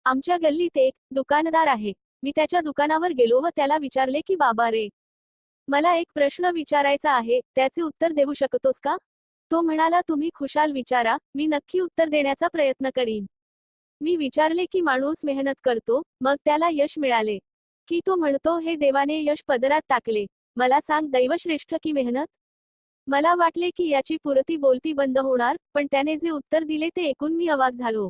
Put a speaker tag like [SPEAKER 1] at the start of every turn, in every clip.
[SPEAKER 1] आमच्या गल्लीत एक दुकानदार आहे. मी त्याच्या दुकानावर गेलो व त्याला विचारले की बाबा रे, मला एक प्रश्न विचारायचा आहे, त्याचे उत्तर देऊ शकतोस का? तो म्हणाला तुम्ही खुशाल विचारा, मी नक्की उत्तर देण्याचा प्रयत्न करीन. मी विचारले की माणूस मेहनत करतो, मग त्याला यश मिळाले. की तो म्हणतो हे देवाने यश पदरात टाकले. मला सांग दैवश्रेष्ठ की मेहनत? मला वाटले की याची पुरती बोलती बंद होणार, पण त्याने जे उत्तर दिले ते ऐकून मी अवाक झालो.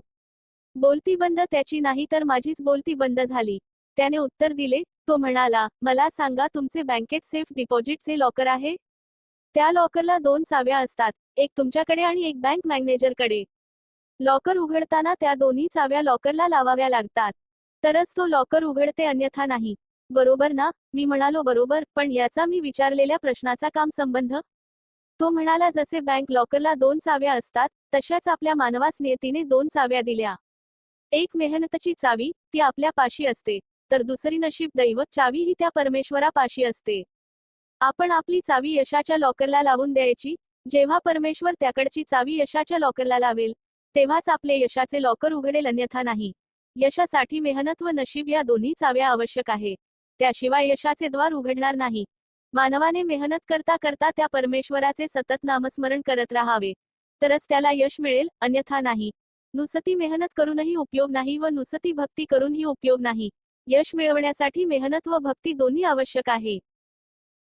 [SPEAKER 1] बोलती बंद त्याची नाही तर माझीच बोलती बंद झाली. त्याने उत्तर दिले, तो म्हणाला, मला सांगा तुमचे बँकेत सेफ डिपॉझिटचे लॉकर आहे? त्या लॉकरला 2 चाव्या असतात, एक तुमच्याकडे आणि एक बँक मॅनेजरकडे. लॉकर उघडताना त्या दोन्ही चाव्या लॉकरला लावाव्या लागतात. तरच तो लॉकर उघडते अन्यथा नाही. बरोबर ना? मी म्हणालो बरोबर, पण याचा मी विचारलेल्या प्रश्नाचा काम संबंध? तो म्हणाला जसे बँक लॉकरला 2 चाव्या असतात, तशाच आपल्या मानवास नियतीने 2 चाव्या दिल्या. एक मेहनतची चावी, ती आपल्या पाशी असते, तर दुसरी नशीब दैव चावी ही त्या परमेश्वरापाशी असते. आपण आपली चावी यशाच्या लॉकरला लावून द्यायची. जेव्हा परमेश्वर त्याकडची चावी यशाच्या लॉकरला लावेल, तेव्हाच आपले यशाचे लॉकर उघडेल अन्यथा नाही. यशासाठी मेहनत व नशीब या दोन्ही चाव्या आवश्यक आहे. त्याशिवाय यशाचे द्वार उघडणार नाही. मानवाने मेहनत करता करता त्या परमेश्वराचे सतत नामस्मरण करत राहावे, तरच त्याला यश मिळेल, अन्यथा नाही. नुसती मेहनत करूनही उपयोग नाही व नुसती भक्ती करूनही उपयोग नाही. यश मिळवण्यासाठी मेहनत व भक्ती दोन्ही आवश्यक आहे.